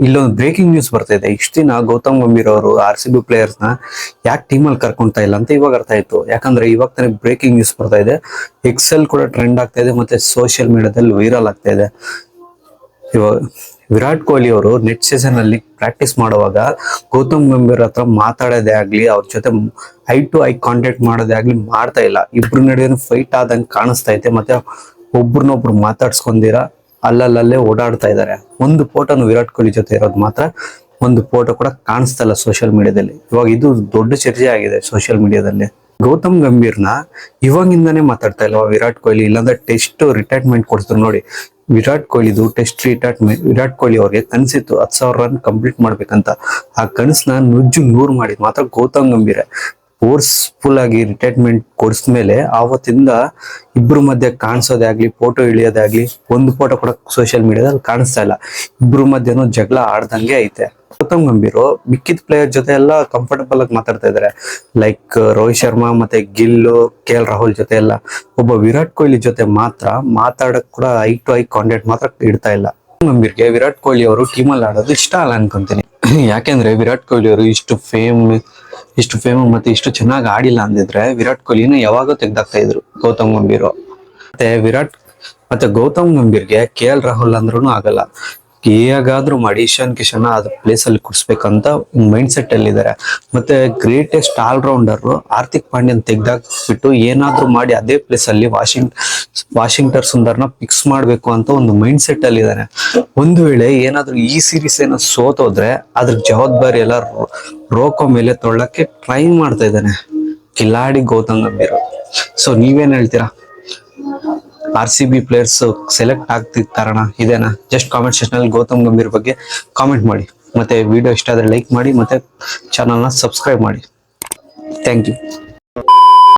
ಇಲ್ಲೊಂದು breaking news ಬರ್ತಾ ಇದೆ. ಇಷ್ಟ ದಿನ ಗೌತಮ್ ಗಂಭೀರ್ ಅವರು RCB ಪ್ಲೇಯರ್ಸ್ ನ ಯಾಕೆ ಟೀಮಲ್ಲಿ ಕರ್ಕೊಂತಾ ಇಲ್ಲ ಅಂತ ಇವಾಗ ಅರ್ಥ ಆಯ್ತು. ಯಾಕಂದ್ರೆ ಇವಾಗ ತಾನೇ ಬ್ರೇಕಿಂಗ್ ನ್ಯೂಸ್ ಬರ್ತಾ ಇದೆ. ಎಕ್ಸೆಲ್ ಕೂಡ ಟ್ರೆಂಡ್ ಆಗ್ತಾ ಇದೆ, ಮತ್ತೆ ಸೋಷಿಯಲ್ ಮೀಡಿಯಾದಲ್ಲಿ ವೈರಲ್ ಆಗ್ತಾ ಇದೆ. ಇವಾಗ ವಿರಾಟ್ ಕೊಹ್ಲಿ ಅವರು ನೆಟ್ ಸೀಸನ್ ಅಲ್ಲಿ ಪ್ರಾಕ್ಟೀಸ್ ಮಾಡುವಾಗ ಗೌತಮ್ ಗಂಭೀರ್ ಹತ್ರ ಮಾತಾಡೋದೇ ಆಗ್ಲಿ, ಅವ್ರ ಜೊತೆ ಐ ಟು ಐ ಕಾಂಟ್ಯಾಕ್ಟ್ ಮಾಡೋದೇ ಆಗ್ಲಿ ಮಾಡ್ತಾ ಇಲ್ಲ. ಇಬ್ರು ನಡುವೆ ಫೈಟ್ ಆದಂಗೆ ಕಾಣಿಸ್ತಾ ಐತೆ. ಮತ್ತೆ ಒಬ್ರನ್ನೊಬ್ರು ಮಾತಾಡ್ಸ್ಕೊಂಡಿರ ಅಲ್ಲಲ್ಲೇ ಓಡಾಡ್ತಾ ಇದ್ದಾರೆ. ಒಂದು ಫೋಟೋನು ವಿರಾಟ್ ಕೊಹ್ಲಿ ಜೊತೆ ಇರೋದು ಮಾತ್ರ ಒಂದು ಫೋಟೋ ಕೂಡ ಕಾಣಿಸ್ತಾ ಇಲ್ಲ ಸೋಷಿಯಲ್ ಮೀಡಿಯಾದಲ್ಲಿ. ಇವಾಗ ಇದು ದೊಡ್ಡ ಚರ್ಚೆ ಆಗಿದೆ ಸೋಷಿಯಲ್ ಮೀಡಿಯಾದಲ್ಲಿ. ಗೌತಮ್ ಗಂಭೀರ್ನ ಇವಾಗಿಂದಾನೇ ಮಾತಾಡ್ತಾ ಇಲ್ವಾ ವಿರಾಟ್ ಕೊಹ್ಲಿ? ಇಲ್ಲಾಂದ್ರೆ ಟೆಸ್ಟ್ ರಿಟೈರ್ಮೆಂಟ್ ಕೊಡ್ತಾರೆ ನೋಡಿ. ವಿರಾಟ್ ಕೊಹ್ಲಿದು ಟೆಸ್ಟ್ ರಿಟೈರ್ಮೆಂಟ್, ವಿರಾಟ್ ಕೊಹ್ಲಿ ಅವ್ರಿಗೆ ಕನಸಿತ್ತು 10,000 ರನ್ ಕಂಪ್ಲೀಟ್ ಮಾಡ್ಬೇಕಂತ. ಆ ಕನಸನ್ನ ನುಜ್ಜು ನೂರು ಮಾಡಿದ್ ಮಾತ್ರ ಗೌತಮ್ ಗಂಭೀರ್. ಫೋರ್ಸ್ಫುಲ್ ಆಗಿ ರಿಟೈರ್ಮೆಂಟ್ ಕೊಡಿಸ್ಮೇಲೆ ಆವತ್ತಿಂದ ಇಬ್ರು ಮಧ್ಯೆ ಕಾಣಿಸೋದೇ ಆಗ್ಲಿ, ಫೋಟೋ ಇಳಿಯೋದೇ ಒಂದು ಫೋಟೋ ಕೂಡ ಸೋಷಿಯಲ್ ಮೀಡಿಯಾದಲ್ಲಿ ಕಾಣಿಸ್ತಾ ಇಲ್ಲ. ಇಬ್ರು ಮಧ್ಯನೂ ಜಗಳ ಆಡ್ದಂಗೆ ಐತೆ. ಗೌತಮ್ ಗಂಭೀರ್ ಮಿಕ್ಕಿದ ಪ್ಲೇಯರ್ ಜೊತೆ ಎಲ್ಲ ಕಂಫರ್ಟಬಲ್ ಆಗಿ ಮಾತಾಡ್ತಾ ಇದಾರೆ. ಲೈಕ್ ರೋಹಿತ್ ಶರ್ಮಾ ಮತ್ತೆ ಗಿಲ್, KL ರಾಹುಲ್ ಜೊತೆ ಎಲ್ಲ. ಒಬ್ಬ ವಿರಾಟ್ ಕೊಹ್ಲಿ ಜೊತೆ ಮಾತ್ರ ಮಾತಾಡಕ್ ಕೂಡ ಐ ಟು ಐ ಕಾಂಟ್ಯಾಕ್ಟ್ ಮಾತ್ರ ಇಡ್ತಾ ಇಲ್ಲ. ಗಂಭೀರ್ಗೆ ವಿರಾಟ್ ಕೊಹ್ಲಿ ಅವರು ಟೀಮಲ್ಲಿ ಆಡೋದು ಇಷ್ಟ ಅಲ್ಲ ಅನ್ಕೊಂತೀನಿ. ಯಾಕೆಂದ್ರೆ ವಿರಾಟ್ ಕೊಹ್ಲಿ ಅವರು ಇಷ್ಟು ಫೇಮ್ ಮತ್ತೆ ಇಷ್ಟು ಚೆನ್ನಾಗಿ ಆಡಿಲ್ಲ ಅಂದಿದ್ರೆ ವಿರಾಟ್ ಕೊಹ್ಲಿನ ಯಾವಾಗೋ ತೆಗ್ದಾಕ್ತಾ ಇದ್ರು ಗೌತಮ್ ಗಂಭೀರ್. ಮತ್ತೆ ಗೌತಮ್ ಗಂಭೀರ್ಗೆ KL ರಾಹುಲ್ ಅಂದ್ರೂ ಆಗಲ್ಲ. ಹೇಗಾದ್ರೂ ಮಾಡಿ ಇಶಾನ್ ಕಿಶನ್ ಅದ್ ಪ್ಲೇಸ್ ಅಲ್ಲಿ ಕೂರಿಸ್ಬೇಕಂತ ಮೈಂಡ್ ಸೆಟ್ ಅಲ್ಲಿ ಇದಾರೆ. ಮತ್ತೆ ಗ್ರೇಟೆಸ್ಟ್ ಆಲ್ರೌಂಡರ್ ಹಾರ್ದಿಕ್ ಪಾಂಡ್ಯನ್ ತೆಗ್ದಾಕ್ಬಿಟ್ಟು ಏನಾದ್ರೂ ಮಾಡಿ ಅದೇ ಪ್ಲೇಸ್ ಅಲ್ಲಿ ವಾಷಿಂಗ್ಟನ್ ಸುಂದರ್ನ ಫಿಕ್ಸ್ ಮಾಡ್ಬೇಕು ಅಂತ ಒಂದು ಮೈಂಡ್ ಸೆಟ್ ಅಲ್ಲಿ ಇದಾನೆ. ಒಂದು ವೇಳೆ ಏನಾದ್ರೂ ಈ ಸೀರೀಸ್ ಏನೋ ಸೋತೋದ್ರೆ ಅದ್ರ ಜವಾಬ್ದಾರಿ ಎಲ್ಲ ರೋಕೋ ಮೇಲೆ ತೊಳ್ಳಕ್ಕೆ ಟ್ರೈ ಮಾಡ್ತಾ ಇದ್ದಾನೆ ಕಿಲಾಡಿ ಗೌತಮ್ ಗಂಭೀರ್. ಸೊ ನೀವೇನ್ ಹೇಳ್ತೀರಾ? RCB ಪ್ಲೇಯರ್ಸ್ ಸೆಲೆಕ್ಟ್ ಆಗ್ತಿದ್ದ ಕಾರಣ ಇದೇನಾ? ಜಸ್ಟ್ ಕಾಮೆಂಟ್ ಸೆಕ್ಷನ್ ಅಲ್ಲಿ ಗೌತಮ್ ಗಂಭೀರ್ ಬಗ್ಗೆ ಕಾಮೆಂಟ್ ಮಾಡಿ. ಮತ್ತೆ ವಿಡಿಯೋ ಇಷ್ಟ ಆದ್ರೆ ಲೈಕ್ ಮಾಡಿ, ಮತ್ತೆ ಚಾನಲ್ನ ಸಬ್ಸ್ಕ್ರೈಬ್ ಮಾಡಿ. Thank you.